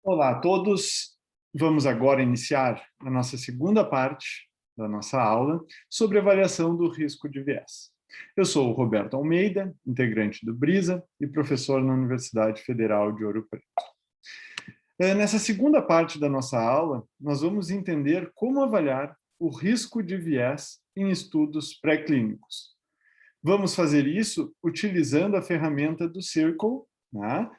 Olá a todos, vamos agora iniciar a nossa segunda parte da nossa aula sobre avaliação do risco de viés. Eu sou o Roberto Almeida, integrante do BRISA e professor na Universidade Federal de Ouro Preto. Nessa segunda parte da nossa aula, nós vamos entender como avaliar o risco de viés em estudos pré-clínicos. Vamos fazer isso utilizando a ferramenta do Circle, né?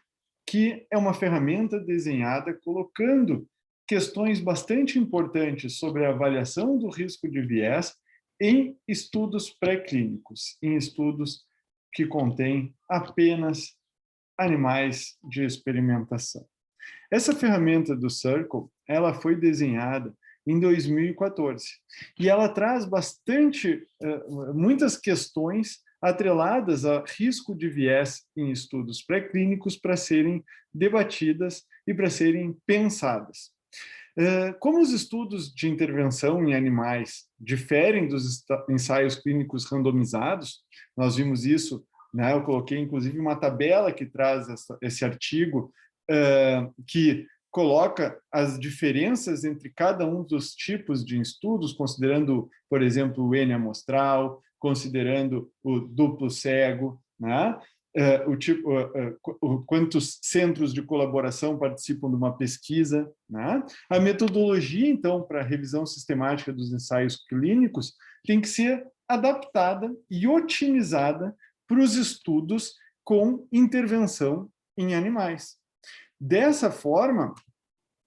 Que é uma ferramenta desenhada colocando questões bastante importantes sobre a avaliação do risco de viés em estudos pré-clínicos, em estudos que contêm apenas animais de experimentação. Essa ferramenta do Circle, ela foi desenhada em 2014 e ela traz muitas questões atreladas a risco de viés em estudos pré-clínicos para serem debatidas e para serem pensadas. Como os estudos de intervenção em animais diferem dos ensaios clínicos randomizados, nós vimos isso, né, eu coloquei inclusive uma tabela que traz esse artigo, que coloca as diferenças entre cada um dos tipos de estudos, considerando, por exemplo, o N amostral, considerando o duplo cego, né? Quantos centros de colaboração participam de uma pesquisa, né? A metodologia, então, para a revisão sistemática dos ensaios clínicos tem que ser adaptada e otimizada para os estudos com intervenção em animais. Dessa forma,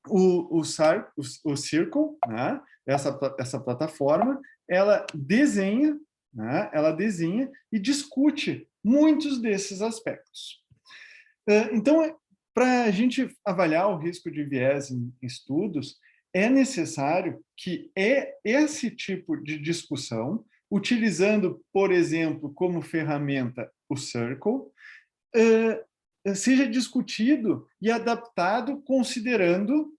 o Circle, né, essa plataforma, ela desenha e discute muitos desses aspectos. Então, para a gente avaliar o risco de viés em estudos, é necessário que esse tipo de discussão, utilizando, por exemplo, como ferramenta o Circle, seja discutido e adaptado considerando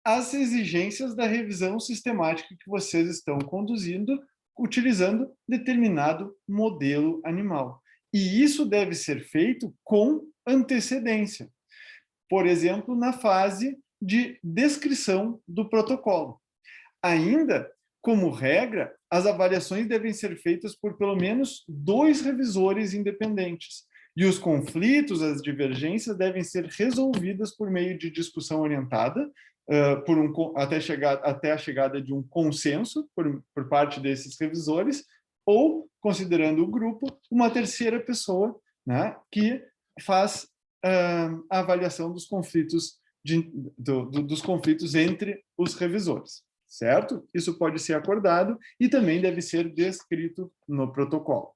as exigências da revisão sistemática que vocês estão conduzindo, utilizando determinado modelo animal. E isso deve ser feito com antecedência. Por exemplo, na fase de descrição do protocolo. Ainda, como regra, as avaliações devem ser feitas por pelo menos 2 revisores independentes. E os conflitos, as divergências devem ser resolvidas por meio de discussão orientada, até a chegada de um consenso por parte desses revisores, ou, considerando o grupo, uma terceira pessoa, né, que faz a avaliação dos conflitos, dos conflitos entre os revisores, certo? Isso pode ser acordado e também deve ser descrito no protocolo.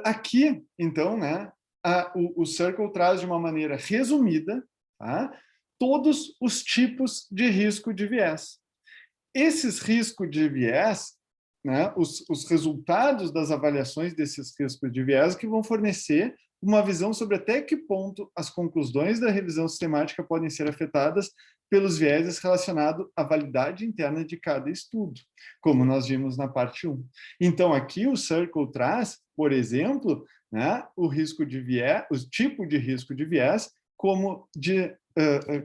Aqui, então, né, o Circle traz de uma maneira resumida, tá, todos os tipos de risco de viés. Esses riscos de viés, né, os resultados das avaliações desses riscos de viés que vão fornecer uma visão sobre até que ponto as conclusões da revisão sistemática podem ser afetadas pelos vieses relacionados à validade interna de cada estudo, como nós vimos na parte 1. Então, aqui o Circle traz, por exemplo, né, o risco de viés, o tipo de risco de viés, como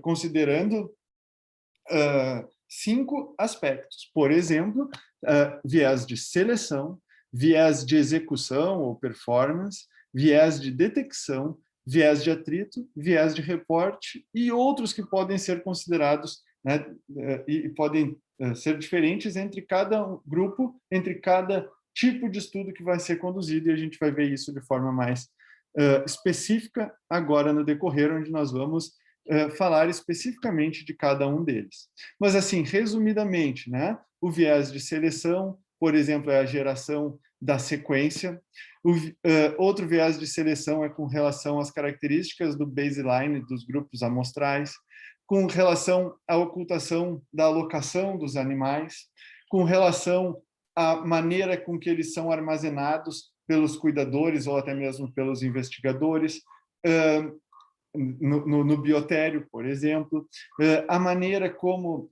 considerando 5 aspectos. Por exemplo, viés de seleção, viés de execução ou performance, viés de detecção, viés de atrito, viés de reporte e outros que podem ser considerados, né, e podem ser diferentes entre cada grupo, entre cada tipo de estudo que vai ser conduzido, e a gente vai ver isso de forma mais específica agora no decorrer, onde nós vamos falar especificamente de cada um deles. Mas, assim, resumidamente, né, o viés de seleção, por exemplo, é a geração da sequência. Outro viés de seleção é com relação às características do baseline dos grupos amostrais, com relação à ocultação da alocação dos animais, com relação à maneira com que eles são armazenados pelos cuidadores ou até mesmo pelos investigadores, no biotério, por exemplo, a maneira como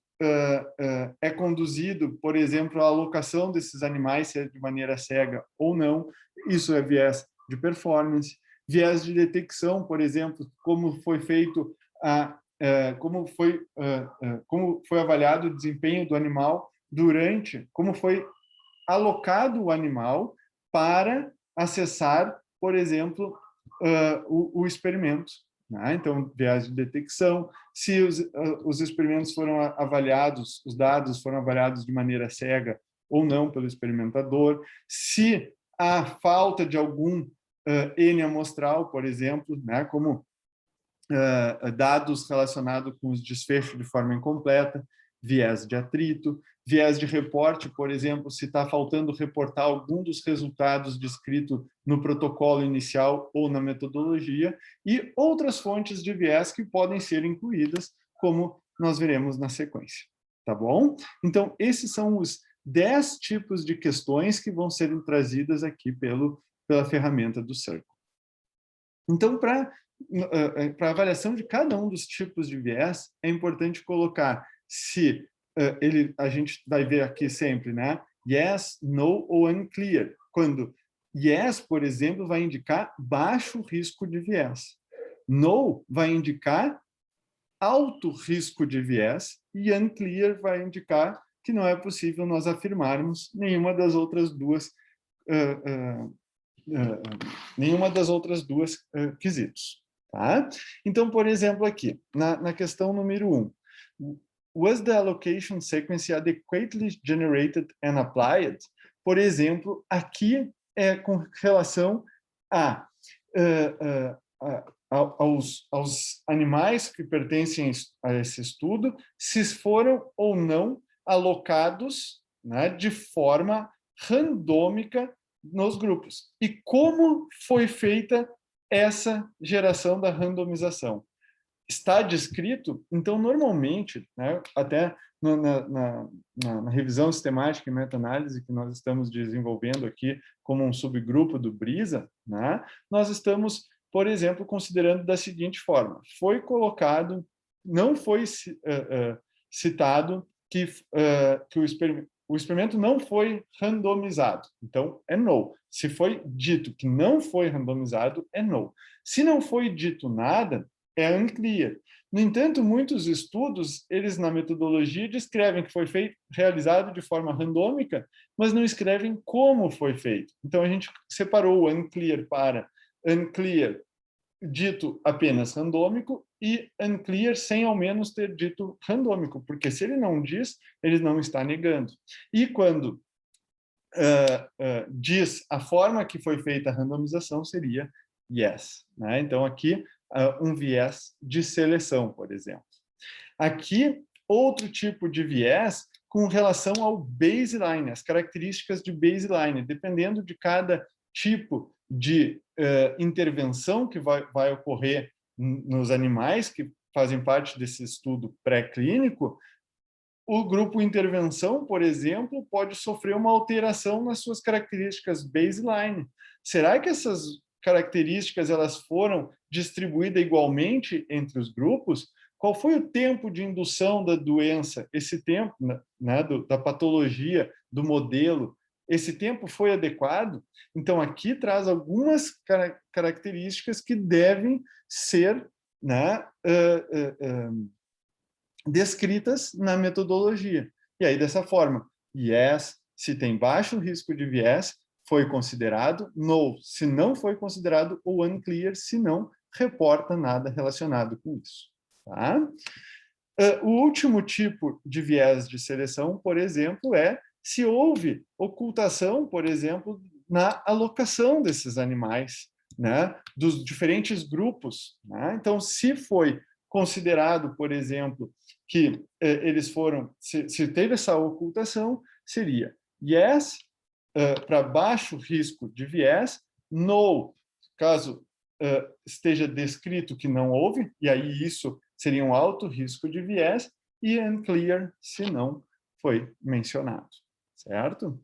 é conduzido, por exemplo, a alocação desses animais, se é de maneira cega ou não, isso é viés de performance. Viés de detecção, por exemplo, como foi feito como foi avaliado o desempenho do animal como foi alocado o animal para acessar, por exemplo, o experimento. Né? Então, viés de detecção, se os experimentos foram avaliados, os dados foram avaliados de maneira cega ou não pelo experimentador, se a falta de algum N amostral, por exemplo, né, como dados relacionados com os desfechos de forma incompleta, viés de atrito, viés de reporte, por exemplo, se está faltando reportar algum dos resultados descrito no protocolo inicial ou na metodologia, e outras fontes de viés que podem ser incluídas, como nós veremos na sequência. Tá bom? Então, esses são os 10 tipos de questões que vão ser trazidas aqui pela ferramenta do Circle. Então, para avaliação de cada um dos tipos de viés, é importante colocar se a gente vai ver aqui sempre, né? Yes, no ou unclear. Quando yes, por exemplo, vai indicar baixo risco de viés. No vai indicar alto risco de viés e unclear vai indicar que não é possível nós afirmarmos nenhuma das outras duas quesitos. Tá? Então, por exemplo, aqui, na questão número 1, was the allocation sequence adequately generated and applied? Por exemplo, aqui é com relação aos animais que pertencem a esse estudo, se foram ou não alocados, né, de forma randômica nos grupos. E como foi feita essa geração da randomização? Está descrito? Então, normalmente, né, até na revisão sistemática e meta-análise que nós estamos desenvolvendo aqui como um subgrupo do BRISA, né, nós estamos, por exemplo, considerando da seguinte forma: foi colocado, não foi citado que o experimento não foi randomizado. Então, é no. Se foi dito que não foi randomizado, é no. Se não foi dito nada, é unclear. No entanto, muitos estudos, eles na metodologia descrevem que foi realizado de forma randômica, mas não escrevem como foi feito. Então, a gente separou o unclear para unclear dito apenas randômico e unclear sem ao menos ter dito randômico, porque se ele não diz, ele não está negando. E quando diz a forma que foi feita a randomização, seria yes. Né? Então, aqui, um viés de seleção, por exemplo. Aqui, outro tipo de viés com relação ao baseline, as características de baseline, dependendo de cada tipo de intervenção que vai ocorrer nos animais que fazem parte desse estudo pré-clínico, o grupo intervenção, por exemplo, pode sofrer uma alteração nas suas características baseline. Será que essas características elas foram distribuídas igualmente entre os grupos? Qual foi o tempo de indução da doença? Esse tempo, né, da patologia, do modelo, esse tempo foi adequado? Então, aqui traz algumas características que devem ser, né, descritas na metodologia. E aí, dessa forma, yes, se tem baixo risco de viés, foi considerado, no, se não foi considerado, ou unclear, se não reporta nada relacionado com isso. Tá? O último tipo de viés de seleção, por exemplo, é se houve ocultação, por exemplo, na alocação desses animais, né, dos diferentes grupos. Né? Então, se foi considerado, por exemplo, que eles foram, se teve essa ocultação, seria yes, para baixo risco de viés, no, caso esteja descrito que não houve, e aí isso seria um alto risco de viés, e unclear, se não foi mencionado, certo?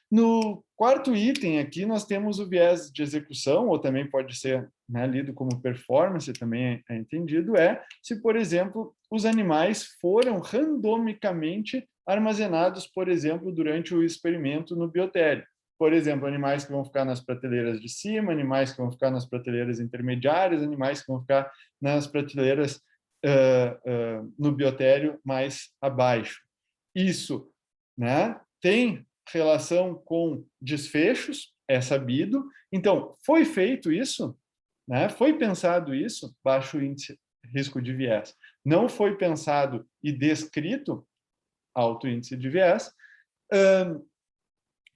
No quarto item aqui, nós temos o viés de execução, ou também pode ser, né, lido como performance, também é entendido, se, por exemplo, os animais foram randomicamente armazenados, por exemplo, durante o experimento no biotério. Por exemplo, animais que vão ficar nas prateleiras de cima, animais que vão ficar nas prateleiras intermediárias, animais que vão ficar nas prateleiras no biotério mais abaixo. Isso, né, tem relação com desfechos, é sabido. Então, foi feito isso, né, foi pensado isso, baixo índice risco de viés. Não foi pensado e descrito alto índice de viés.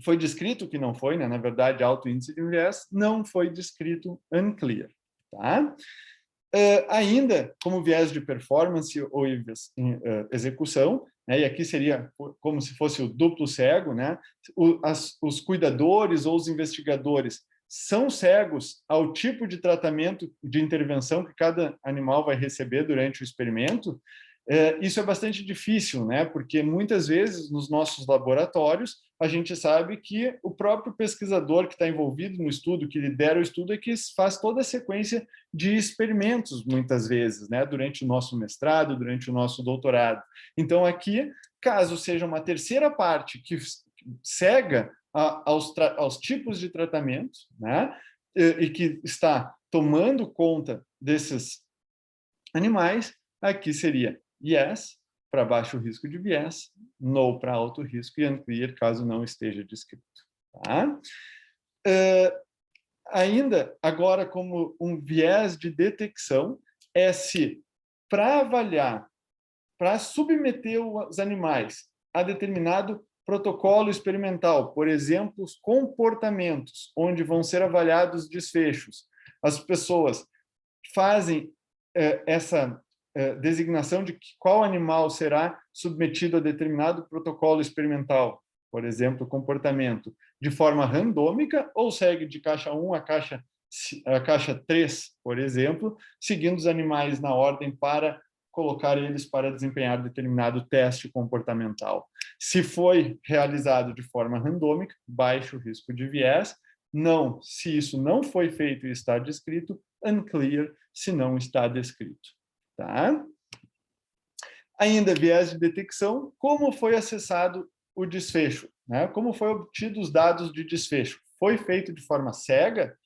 Foi descrito que não foi, né? Na verdade, alto índice de viés, não foi descrito unclear. Tá? Ainda como viés de performance ou execução, né? E aqui seria como se fosse o duplo cego, né? Os cuidadores ou os investigadores são cegos ao tipo de tratamento de intervenção que cada animal vai receber durante o experimento. Isso é bastante difícil, né? Porque muitas vezes nos nossos laboratórios a gente sabe que o próprio pesquisador que está envolvido no estudo, que lidera o estudo, é que faz toda a sequência de experimentos, muitas vezes, né? Durante o nosso mestrado, durante o nosso doutorado. Então, aqui, caso seja uma terceira parte que cega aos tipos de tratamento, né? E que está tomando conta desses animais, aqui seria yes, para baixo risco de viés, no para alto risco e unclear, caso não esteja descrito. Tá? Ainda, agora, como um viés de detecção, é se, para avaliar, para submeter os animais a determinado protocolo experimental, por exemplo, os comportamentos, onde vão ser avaliados desfechos, as pessoas fazem essa designação de qual animal será submetido a determinado protocolo experimental, por exemplo, comportamento, de forma randômica, ou segue de caixa 1 a caixa 3, por exemplo, seguindo os animais na ordem para colocar eles para desempenhar determinado teste comportamental. Se foi realizado de forma randômica, baixo risco de viés. Não, se isso não foi feito e está descrito, unclear, se não está descrito. Tá? Ainda, viés de detecção, como foi acessado o desfecho? Né? Como foi obtido os dados de desfecho? Foi feito de forma cega?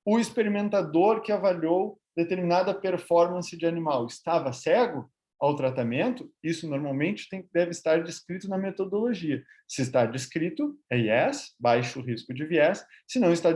O experimentador que avaliou determinada performance de animal estava cego ao tratamento? Isso normalmente deve estar descrito na metodologia. Se está descrito, é yes, baixo risco de viés. Se não está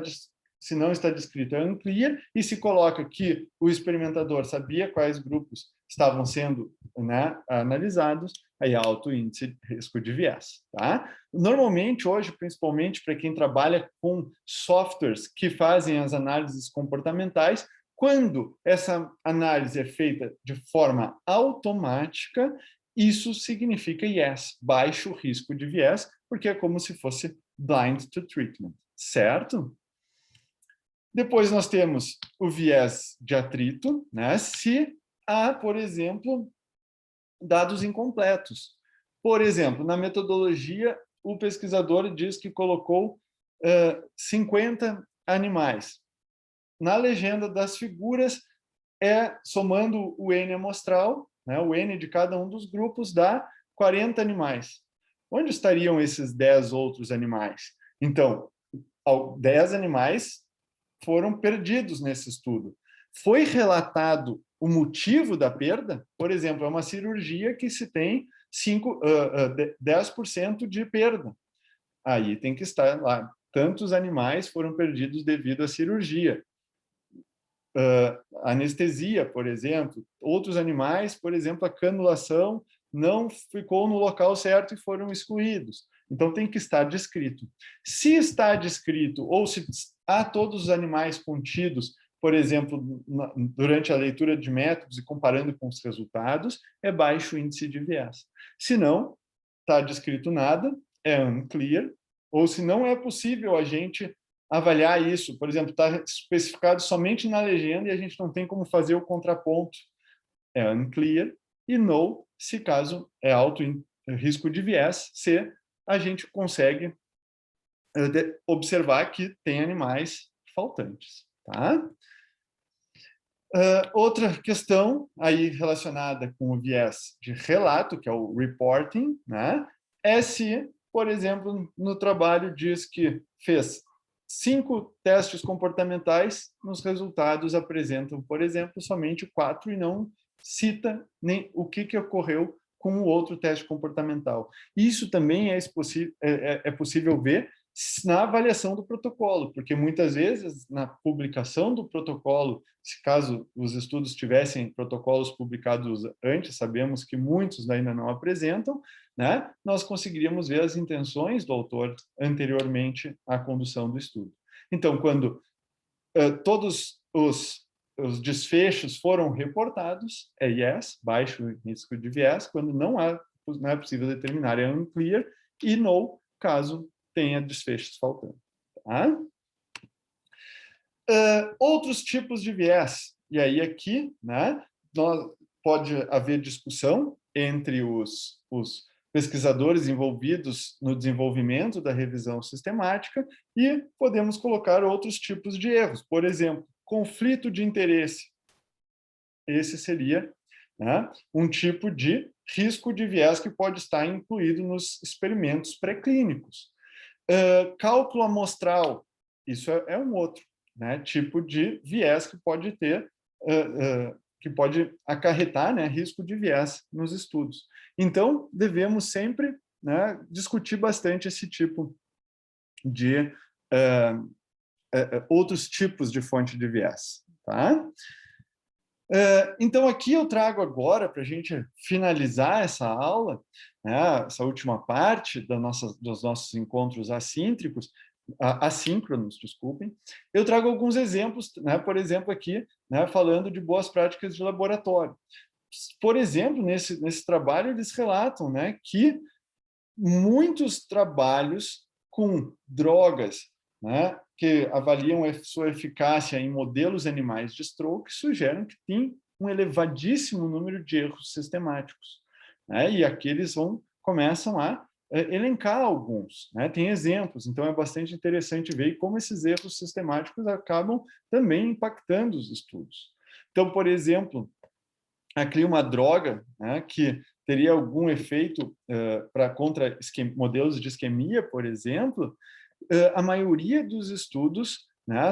descrito, é unclear, e se coloca que o experimentador sabia quais grupos estavam sendo, né, analisados, aí alto índice de risco de viés. Tá? Normalmente, hoje, principalmente para quem trabalha com softwares que fazem as análises comportamentais, quando essa análise é feita de forma automática, isso significa yes, baixo risco de viés, porque é como se fosse blind to treatment, certo? Depois nós temos o viés de atrito, né? Se há, por exemplo, dados incompletos. Por exemplo, na metodologia, o pesquisador diz que colocou 50 animais. Na legenda das figuras, somando o N amostral, né? O N de cada um dos grupos dá 40 animais. Onde estariam esses 10 outros animais? Então, 10 animais foram perdidos nesse estudo. Foi relatado o motivo da perda? Por exemplo, é uma cirurgia que se tem 10% de perda. Aí tem que estar lá. Tantos animais foram perdidos devido à cirurgia. Anestesia, por exemplo. Outros animais, por exemplo, a canulação não ficou no local certo e foram excluídos. Então, tem que estar descrito. Se está descrito, ou se há todos os animais contidos, por exemplo, durante a leitura de métodos e comparando com os resultados, é baixo índice de viés. Se não está descrito nada, é unclear, ou se não é possível a gente avaliar isso, por exemplo, está especificado somente na legenda e a gente não tem como fazer o contraponto, é unclear, e no, se caso é alto risco de viés, se a gente consegue observar que tem animais faltantes. Tá? Outra questão aí relacionada com o viés de relato, que é o reporting, né? É se, por exemplo, no trabalho diz que fez 5 testes comportamentais, nos resultados apresentam, por exemplo, somente 4 e não cita nem o que ocorreu com o outro teste comportamental. Isso também é possível ver na avaliação do protocolo, porque muitas vezes na publicação do protocolo, se caso os estudos tivessem protocolos publicados antes, sabemos que muitos ainda não apresentam, né, nós conseguiríamos ver as intenções do autor anteriormente à condução do estudo. Então, quando todos os desfechos foram reportados, é yes, baixo risco de viés, quando não é possível determinar, é unclear, e no, caso tenha desfechos faltando. Tá? Outros tipos de viés, e aí aqui, né, pode haver discussão entre os pesquisadores envolvidos no desenvolvimento da revisão sistemática e podemos colocar outros tipos de erros. Por exemplo, conflito de interesse. Esse seria, né, um tipo de risco de viés que pode estar incluído nos experimentos pré-clínicos. Cálculo amostral, isso é um outro, né, tipo de viés que pode ter, que pode acarretar, né, risco de viés nos estudos. Então, devemos sempre, né, discutir bastante esse tipo de outros tipos de fonte de viés. Tá? Então, aqui eu trago agora, para a gente finalizar essa aula, né, essa última parte dos nossos encontros assíncronos, desculpem, eu trago alguns exemplos, né, por exemplo, aqui, né, falando de boas práticas de laboratório. Por exemplo, nesse trabalho, eles relatam, né, que muitos trabalhos com drogas, né, que avaliam sua eficácia em modelos animais de stroke sugerem que tem um elevadíssimo número de erros sistemáticos. Né, e aqui eles começam a elencar alguns, né, tem exemplos, então é bastante interessante ver como esses erros sistemáticos acabam também impactando os estudos. Então, por exemplo, aqui uma droga, né, que teria algum efeito contra modelos de isquemia, por exemplo, a maioria dos estudos, né,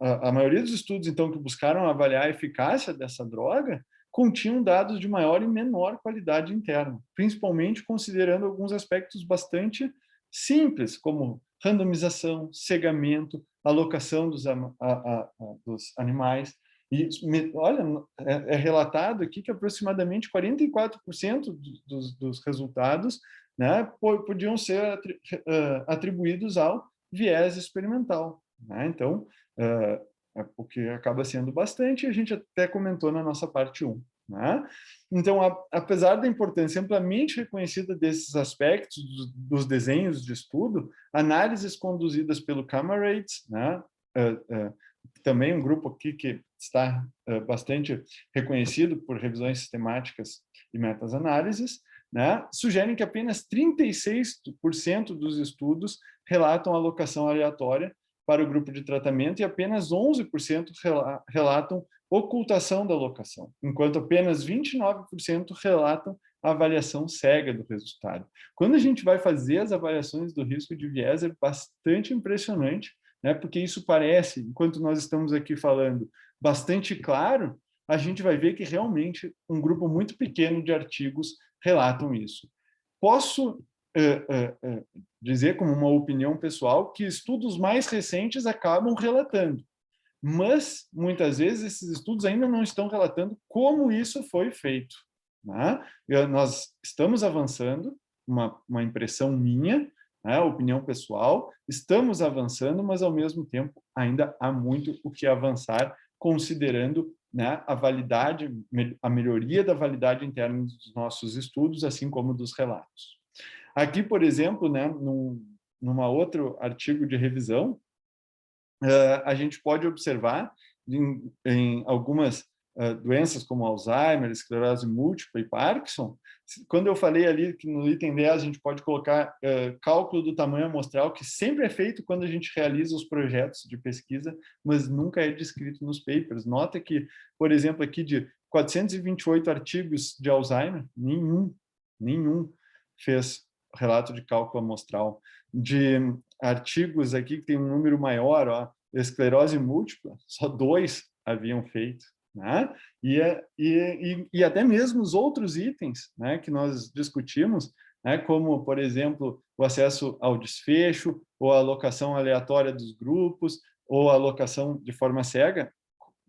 a maioria dos estudos, então, que buscaram avaliar a eficácia dessa droga, continham dados de maior e menor qualidade interna, principalmente considerando alguns aspectos bastante simples, como randomização, cegamento, alocação dos animais. E, olha, é relatado aqui que aproximadamente 44% dos resultados, né, podiam ser atribuídos ao viés experimental. Né? Então, o que acaba sendo bastante, a gente até comentou na nossa parte 1. Né? Então, apesar da importância amplamente reconhecida desses aspectos dos desenhos de estudo, análises conduzidas pelo Camarades, né, também um grupo aqui que está bastante reconhecido por revisões sistemáticas e meta-análises, né, sugerem que apenas 36% dos estudos relatam alocação aleatória para o grupo de tratamento e apenas 11% relatam ocultação da alocação, enquanto apenas 29% relatam a avaliação cega do resultado. Quando a gente vai fazer as avaliações do risco de viés, é bastante impressionante, né, porque isso parece, enquanto nós estamos aqui falando, bastante claro, a gente vai ver que realmente um grupo muito pequeno de artigos relatam isso. Posso dizer, como uma opinião pessoal, que estudos mais recentes acabam relatando, mas muitas vezes esses estudos ainda não estão relatando como isso foi feito. Né? Nós estamos avançando, uma impressão minha, né, opinião pessoal, estamos avançando, mas ao mesmo tempo ainda há muito o que avançar, considerando, né, a melhoria da validade interna dos nossos estudos, assim como dos relatos. Aqui, por exemplo, né, numa outro artigo de revisão, a gente pode observar em algumas doenças como Alzheimer, esclerose múltipla e Parkinson, quando eu falei ali que no item 10 a gente pode colocar cálculo do tamanho amostral, que sempre é feito quando a gente realiza os projetos de pesquisa, mas nunca é descrito nos papers. Nota que, por exemplo, aqui de 428 artigos de Alzheimer, nenhum fez relato de cálculo amostral. De artigos aqui que tem um número maior, ó, esclerose múltipla, só 2 haviam feito. né? E até mesmo os outros itens, né, que nós discutimos, né, como, por exemplo, o acesso ao desfecho, ou a alocação aleatória dos grupos, ou a alocação de forma cega,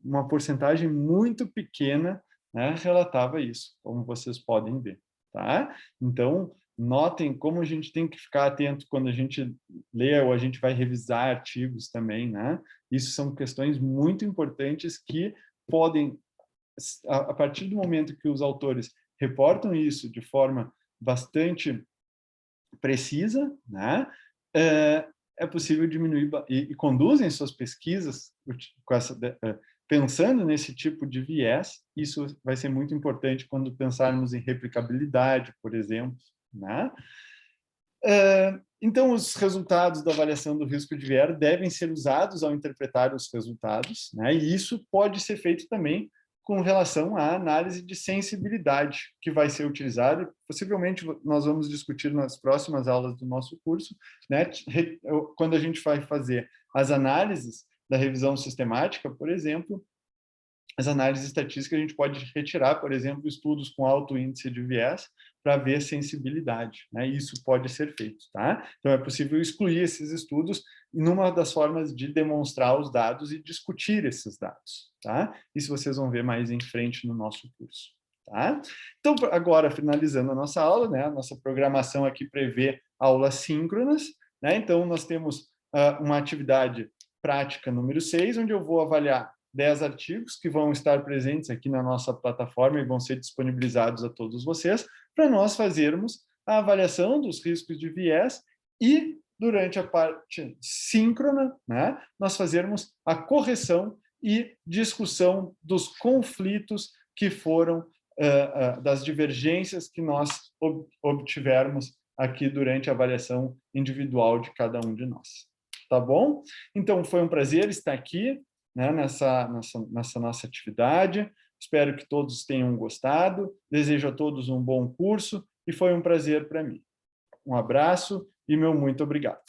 uma porcentagem muito pequena, né, relatava isso, como vocês podem ver. Tá? Então, notem como a gente tem que ficar atento quando a gente lê ou a gente vai revisar artigos também. Né? Isso são questões muito importantes que podem, a partir do momento que os autores reportam isso de forma bastante precisa, né? É possível diminuir e conduzem suas pesquisas com pensando nesse tipo de viés. Isso vai ser muito importante quando pensarmos em replicabilidade, por exemplo, né? Então, os resultados da avaliação do risco de viés devem ser usados ao interpretar os resultados, né? E isso pode ser feito também com relação à análise de sensibilidade que vai ser utilizada. Possivelmente nós vamos discutir nas próximas aulas do nosso curso, né? Quando a gente vai fazer as análises da revisão sistemática, por exemplo, as análises estatísticas a gente pode retirar, por exemplo, estudos com alto índice de viés para ver sensibilidade, né? Isso pode ser feito, tá? Então é possível excluir esses estudos numa das formas de demonstrar os dados e discutir esses dados, tá? Isso vocês vão ver mais em frente no nosso curso, tá? Então, agora, finalizando a nossa aula, né? A nossa programação aqui prevê aulas síncronas, né? Então, nós temos uma atividade prática número 6, onde eu vou avaliar 10 artigos que vão estar presentes aqui na nossa plataforma e vão ser disponibilizados a todos vocês, para nós fazermos a avaliação dos riscos de viés e, durante a parte síncrona, né, nós fazermos a correção e discussão dos conflitos que foram, das divergências que nós obtivermos aqui durante a avaliação individual de cada um de nós. Tá bom? Então, foi um prazer estar aqui, né, nessa nossa atividade. Espero que todos tenham gostado. Desejo a todos um bom curso e foi um prazer para mim. Um abraço e meu muito obrigado.